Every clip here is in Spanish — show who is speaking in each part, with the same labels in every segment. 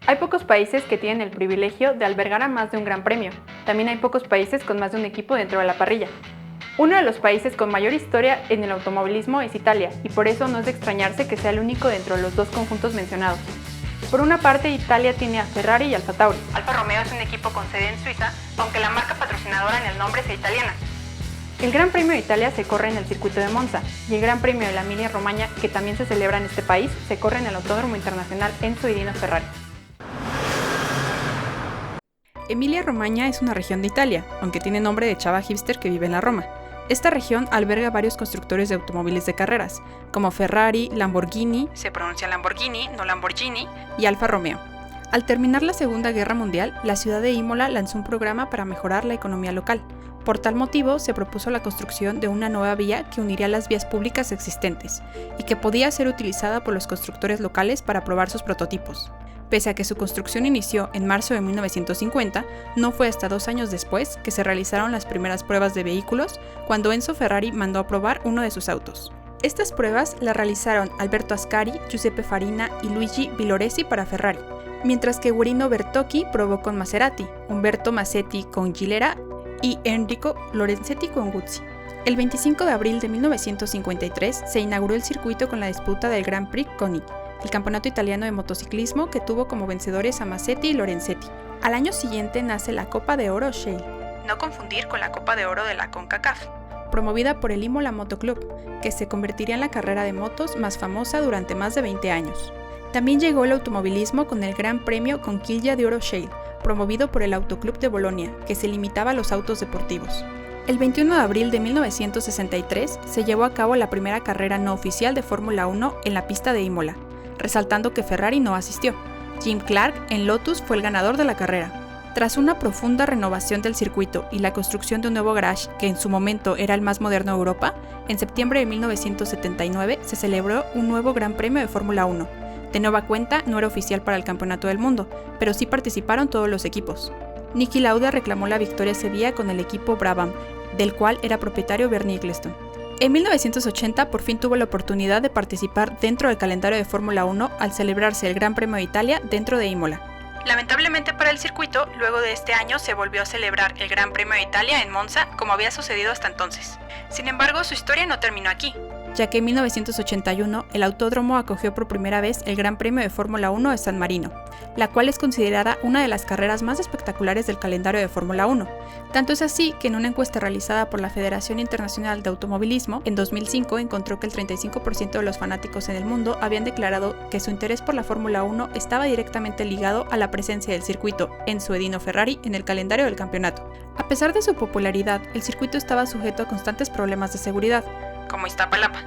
Speaker 1: Hay pocos países que tienen el privilegio de albergar a más de un gran premio. También hay pocos países con más de un equipo dentro de la parrilla. Uno de los países con mayor historia en el automovilismo es Italia, y por eso no es de extrañarse que sea el único dentro de los dos conjuntos mencionados. Por una parte, Italia tiene a Ferrari y Alfa Tauri. Alfa Romeo es un equipo con sede en Suiza, aunque la marca patrocinadora en el nombre sea italiana. El Gran Premio de Italia se corre en el circuito de Monza, y el Gran Premio de la Emilia-Romagna, que también se celebra en este país, se corre en el Autódromo Internacional Enzo y Dino Ferrari.
Speaker 2: Emilia-Romagna es una región de Italia, aunque tiene nombre de chava hipster que vive en la Roma. Esta región alberga varios constructores de automóviles de carreras, como Ferrari, Lamborghini, se pronuncia Lamborghini, no Lamborghini, y Alfa Romeo. Al terminar la Segunda Guerra Mundial, la ciudad de Imola lanzó un programa para mejorar la economía local. Por tal motivo, se propuso la construcción de una nueva vía que uniría las vías públicas existentes, y que podía ser utilizada por los constructores locales para probar sus prototipos. Pese a que su construcción inició en marzo de 1950, no fue hasta 2 años después que se realizaron las primeras pruebas de vehículos, cuando Enzo Ferrari mandó a probar uno de sus autos. Estas pruebas las realizaron Alberto Ascari, Giuseppe Farina y Luigi Villoresi para Ferrari, mientras que Guerino Bertocchi probó con Maserati, Umberto Massetti con Gilera y Enrico Lorenzetti con Guzzi. El 25 de abril de 1953 se inauguró el circuito con la disputa del Grand Prix Koenig, el campeonato italiano de motociclismo que tuvo como vencedores a Massetti y Lorenzetti. Al año siguiente nace la Copa de Oro Shale, no confundir con la Copa de Oro de la CONCACAF, promovida por el Imola Moto Club, que se convertiría en la carrera de motos más famosa durante más de 20 años. También llegó el automovilismo con el Gran Premio Conchiglia de Oro Shale, promovido por el Autoclub de Bolonia, que se limitaba a los autos deportivos. El 21 de abril de 1963 se llevó a cabo la primera carrera no oficial de Fórmula 1 en la pista de Imola, resaltando que Ferrari no asistió. Jim Clark en Lotus fue el ganador de la carrera. Tras una profunda renovación del circuito y la construcción de un nuevo garage que en su momento era el más moderno de Europa, en septiembre de 1979 se celebró un nuevo Gran Premio de Fórmula 1. De nueva cuenta, no era oficial para el Campeonato del Mundo, pero sí participaron todos los equipos. Niki Lauda reclamó la victoria ese día con el equipo Brabham, del cual era propietario Bernie Ecclestone. En 1980 por fin tuvo la oportunidad de participar dentro del calendario de Fórmula 1 al celebrarse el Gran Premio de Italia dentro de Imola. Lamentablemente para el circuito, luego de este año se volvió a celebrar el Gran Premio de Italia en Monza, como había sucedido hasta entonces. Sin embargo, su historia no terminó aquí, ya que en 1981 el autódromo acogió por primera vez el Gran Premio de Fórmula 1 de San Marino, la cual es considerada una de las carreras más espectaculares del calendario de Fórmula 1. Tanto es así que en una encuesta realizada por la Federación Internacional de Automovilismo en 2005 encontró que el 35% de los fanáticos en el mundo habían declarado que su interés por la Fórmula 1 estaba directamente ligado a la presencia del circuito Enzo y Dino Ferrari en el calendario del campeonato. A pesar de su popularidad, el circuito estaba sujeto a constantes problemas de seguridad, como Iztapalapa.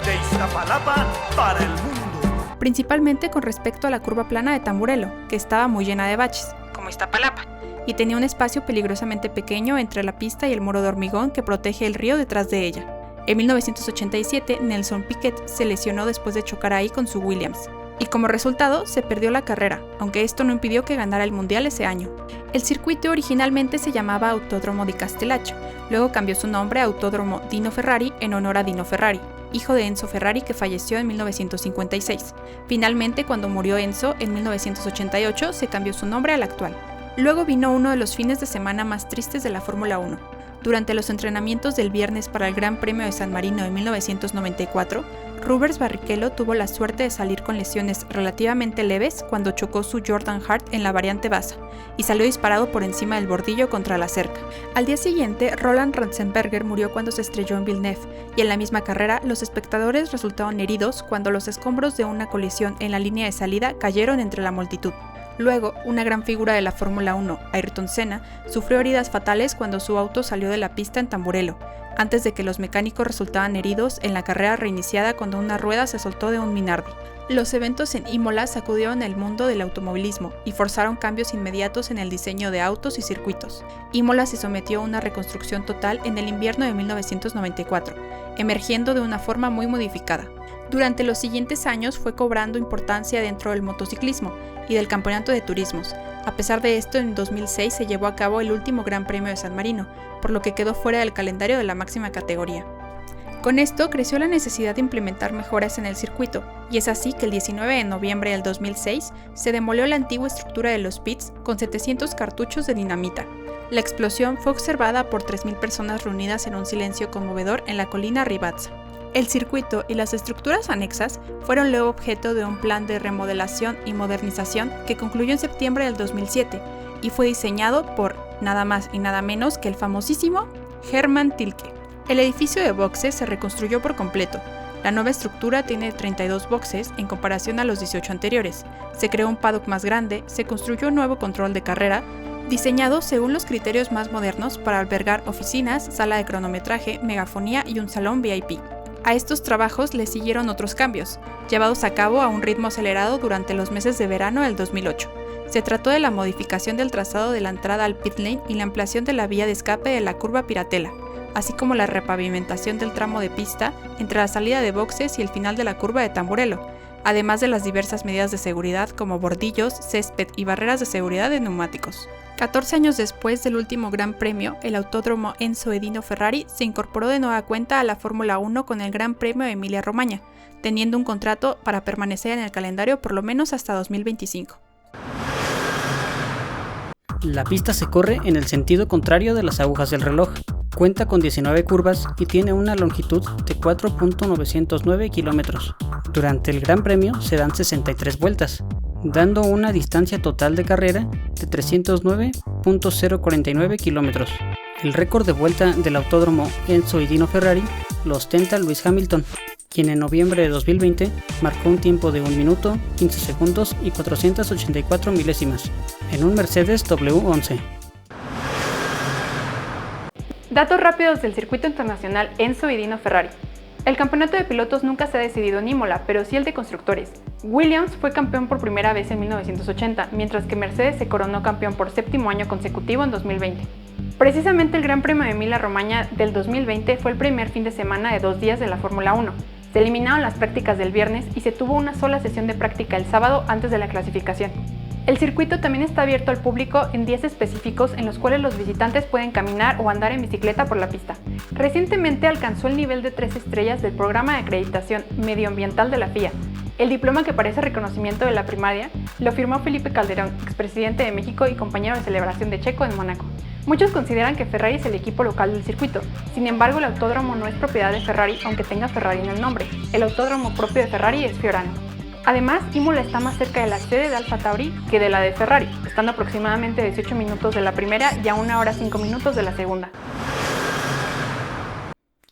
Speaker 3: De Iztapalapa para el mundo.
Speaker 2: Principalmente con respecto a la curva plana de Tamburello, que estaba muy llena de baches, como Iztapalapa, y tenía un espacio peligrosamente pequeño entre la pista y el muro de hormigón que protege el río detrás de ella. En 1987, Nelson Piquet se lesionó después de chocar ahí con su Williams, y como resultado se perdió la carrera, aunque esto no impidió que ganara el Mundial ese año. El circuito originalmente se llamaba Autódromo di Castellaccio, luego cambió su nombre a Autódromo Dino Ferrari en honor a Dino Ferrari, hijo de Enzo Ferrari que falleció en 1956. Finalmente, cuando murió Enzo en 1988, se cambió su nombre al actual. Luego vino uno de los fines de semana más tristes de la Fórmula 1. Durante los entrenamientos del viernes para el Gran Premio de San Marino de 1994, Rubens Barrichello tuvo la suerte de salir con lesiones relativamente leves cuando chocó su Jordan Hart en la variante Bassa y salió disparado por encima del bordillo contra la cerca. Al día siguiente, Roland Ratzenberger murió cuando se estrelló en Villeneuve, y en la misma carrera los espectadores resultaron heridos cuando los escombros de una colisión en la línea de salida cayeron entre la multitud. Luego, una gran figura de la Fórmula 1, Ayrton Senna, sufrió heridas fatales cuando su auto salió de la pista en Tamburello, antes de que los mecánicos resultaran heridos en la carrera reiniciada cuando una rueda se soltó de un Minardi. Los eventos en Imola sacudieron el mundo del automovilismo y forzaron cambios inmediatos en el diseño de autos y circuitos. Imola se sometió a una reconstrucción total en el invierno de 1994, emergiendo de una forma muy modificada. Durante los siguientes años fue cobrando importancia dentro del motociclismo y del campeonato de turismos. A pesar de esto, en 2006 se llevó a cabo el último Gran Premio de San Marino, por lo que quedó fuera del calendario de la máxima categoría. Con esto creció la necesidad de implementar mejoras en el circuito, y es así que el 19 de noviembre del 2006 se demolió la antigua estructura de los pits con 700 cartuchos de dinamita. La explosión fue observada por 3.000 personas reunidas en un silencio conmovedor en la colina Rivazza. El circuito y las estructuras anexas fueron luego objeto de un plan de remodelación y modernización que concluyó en septiembre del 2007 y fue diseñado por nada más y nada menos que el famosísimo Hermann Tilke. El edificio de boxes se reconstruyó por completo. La nueva estructura tiene 32 boxes en comparación a los 18 anteriores. Se creó un paddock más grande, se construyó un nuevo control de carrera, diseñado según los criterios más modernos para albergar oficinas, sala de cronometraje, megafonía y un salón VIP. A estos trabajos le siguieron otros cambios, llevados a cabo a un ritmo acelerado durante los meses de verano del 2008. Se trató de la modificación del trazado de la entrada al pit lane y la ampliación de la vía de escape de la curva Piratella, así como la repavimentación del tramo de pista entre la salida de boxes y el final de la curva de Tamburello, además de las diversas medidas de seguridad como bordillos, césped y barreras de seguridad de neumáticos. 14 años después del último Gran Premio, el Autódromo Enzo Edino Ferrari se incorporó de nueva cuenta a la Fórmula 1 con el Gran Premio de Emilia-Romagna, teniendo un contrato para permanecer en el calendario por lo menos hasta 2025.
Speaker 4: La pista se corre en el sentido contrario de las agujas del reloj. Cuenta con 19 curvas y tiene una longitud de 4.909 kilómetros. Durante el Gran Premio se dan 63 vueltas, dando una distancia total de carrera de 309.049 kilómetros. El récord de vuelta del Autódromo Enzo Edino Ferrari lo ostenta Lewis Hamilton, quien en noviembre de 2020 marcó un tiempo de 1 minuto, 15 segundos y 484 milésimas en un Mercedes W11.
Speaker 1: Datos rápidos del circuito internacional Enzo Edino Ferrari. El campeonato de pilotos nunca se ha decidido en Imola, pero sí el de constructores. Williams fue campeón por primera vez en 1980, mientras que Mercedes se coronó campeón por 7º año consecutivo en 2020. Precisamente el Gran Premio de Emilia-Romagna del 2020 fue el primer fin de semana de 2 días de la Fórmula 1. Se eliminaron las prácticas del viernes y se tuvo una sola sesión de práctica el sábado antes de la clasificación. El circuito también está abierto al público en días específicos en los cuales los visitantes pueden caminar o andar en bicicleta por la pista. Recientemente alcanzó el nivel de 3 estrellas del programa de acreditación medioambiental de la FIA. El diploma que parece reconocimiento de la primaria lo firmó Felipe Calderón, expresidente de México y compañero de celebración de Checo en Mónaco. Muchos consideran que Ferrari es el equipo local del circuito. Sin embargo, el autódromo no es propiedad de Ferrari, aunque tenga Ferrari en el nombre. El autódromo propio de Ferrari es Fiorano. Además, Imola está más cerca de la sede de Alfa Tauri que de la de Ferrari, estando aproximadamente 18 minutos de la primera y a 1 hora 5 minutos de la segunda.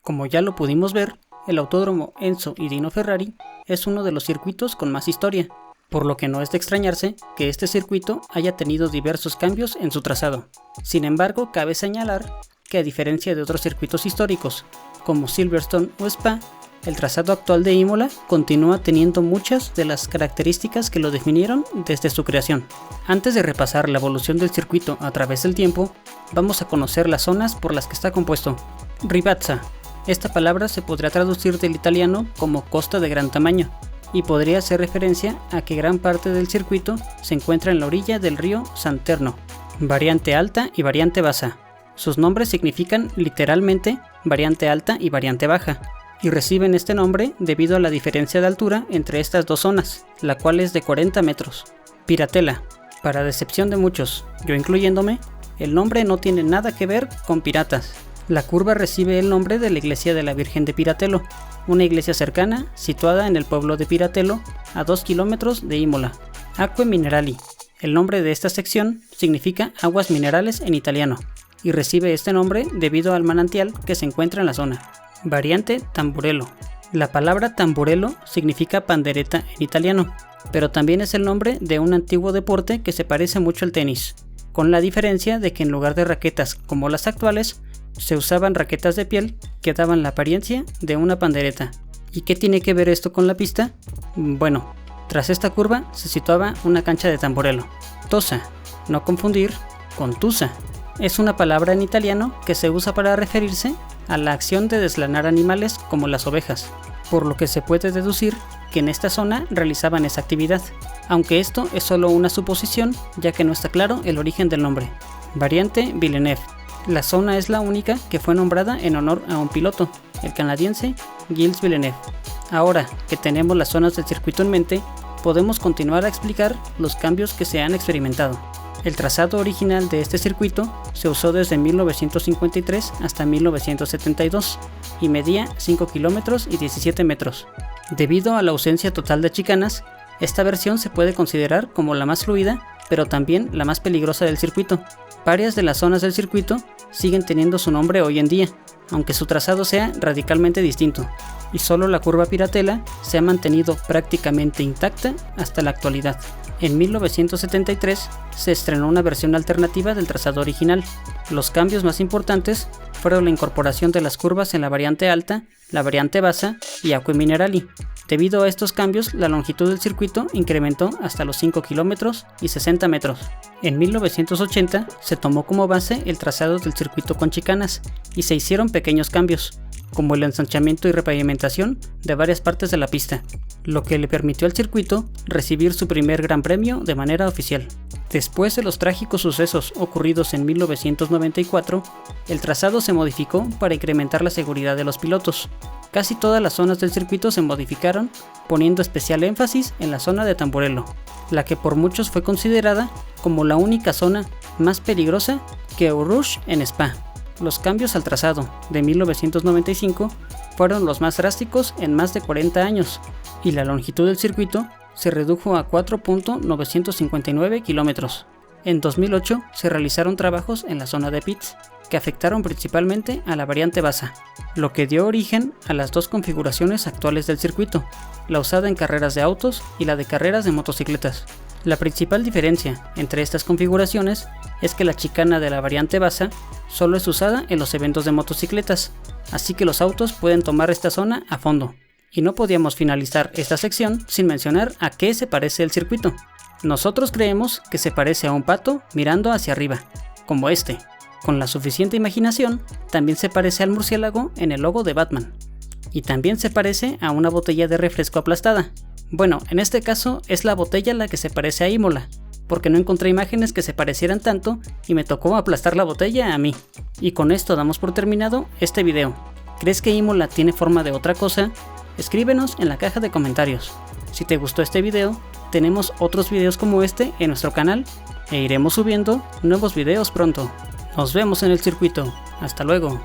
Speaker 4: Como ya lo pudimos ver, el Autódromo Enzo Edino Ferrari es uno de los circuitos con más historia, por lo que no es de extrañarse que este circuito haya tenido diversos cambios en su trazado. Sin embargo, cabe señalar que a diferencia de otros circuitos históricos, como Silverstone o Spa, el trazado actual de Imola continúa teniendo muchas de las características que lo definieron desde su creación. Antes de repasar la evolución del circuito a través del tiempo, vamos a conocer las zonas por las que está compuesto. Rivazza. Esta palabra se podría traducir del italiano como costa de gran tamaño, y podría hacer referencia a que gran parte del circuito se encuentra en la orilla del río Santerno. Variante alta y variante bassa. Sus nombres significan literalmente variante alta y variante baja, y reciben este nombre debido a la diferencia de altura entre estas dos zonas, la cual es de 40 metros. Piratella. Para decepción de muchos, yo incluyéndome, el nombre no tiene nada que ver con piratas. La curva recibe el nombre de la iglesia de la Virgen de Piratello, una iglesia cercana situada en el pueblo de Piratello, a 2 kilómetros de Imola. Acque Minerali. El nombre de esta sección significa aguas minerales en italiano, y recibe este nombre debido al manantial que se encuentra en la zona. Variante Tamburello. La palabra tamburello significa pandereta en italiano, pero también es el nombre de un antiguo deporte que se parece mucho al tenis, con la diferencia de que en lugar de raquetas como las actuales, se usaban raquetas de piel que daban la apariencia de una pandereta. ¿Y qué tiene que ver esto con la pista? Bueno, tras esta curva se situaba una cancha de tamburello. Tosa, no confundir con tusa. Es una palabra en italiano que se usa para referirse a la acción de deslanar animales como las ovejas, por lo que se puede deducir que en esta zona realizaban esa actividad, aunque esto es solo una suposición ya que no está claro el origen del nombre. Variante Villeneuve. La zona es la única que fue nombrada en honor a un piloto, el canadiense Gilles Villeneuve. Ahora que tenemos las zonas del circuito en mente, podemos continuar a explicar los cambios que se han experimentado. El trazado original de este circuito se usó desde 1953 hasta 1972 y medía 5 kilómetros y 17 metros. Debido a la ausencia total de chicanas, esta versión se puede considerar como la más fluida, pero también la más peligrosa del circuito. Varias de las zonas del circuito siguen teniendo su nombre hoy en día, aunque su trazado sea radicalmente distinto, y solo la curva Piratella se ha mantenido prácticamente intacta hasta la actualidad. En 1973 se estrenó una versión alternativa del trazado original. Los cambios más importantes fueron la incorporación de las curvas en la variante alta, la variante bassa y Acque Minerali. Debido a estos cambios, la longitud del circuito incrementó hasta los 5 kilómetros y 60 metros. En 1980 se tomó como base el trazado del circuito con chicanas y se hicieron pequeños cambios, como el ensanchamiento y repavimentación de varias partes de la pista, lo que le permitió al circuito recibir su primer Gran Premio de manera oficial. Después de los trágicos sucesos ocurridos en 1994, el trazado se modificó para incrementar la seguridad de los pilotos. Casi todas las zonas del circuito se modificaron, poniendo especial énfasis en la zona de Tamburello, la que por muchos fue considerada como la única zona más peligrosa que Eau Rouge en Spa. Los cambios al trazado de 1995 fueron los más drásticos en más de 40 años, y la longitud del circuito se redujo a 4.959 kilómetros. En 2008 se realizaron trabajos en la zona de pits, que afectaron principalmente a la variante bassa, lo que dio origen a las dos configuraciones actuales del circuito, la usada en carreras de autos y la de carreras de motocicletas. La principal diferencia entre estas configuraciones es que la chicana de la variante bassa solo es usada en los eventos de motocicletas, así que los autos pueden tomar esta zona a fondo. Y no podíamos finalizar esta sección sin mencionar a qué se parece el circuito. Nosotros creemos que se parece a un pato mirando hacia arriba, como este. Con la suficiente imaginación, también se parece al murciélago en el logo de Batman. Y también se parece a una botella de refresco aplastada. Bueno, en este caso es la botella la que se parece a Imola, porque no encontré imágenes que se parecieran tanto y me tocó aplastar la botella a mí. Y con esto damos por terminado este video. ¿Crees que Imola tiene forma de otra cosa? Escríbenos en la caja de comentarios. Si te gustó este video, tenemos otros videos como este en nuestro canal e iremos subiendo nuevos videos pronto. Nos vemos en el circuito. Hasta luego.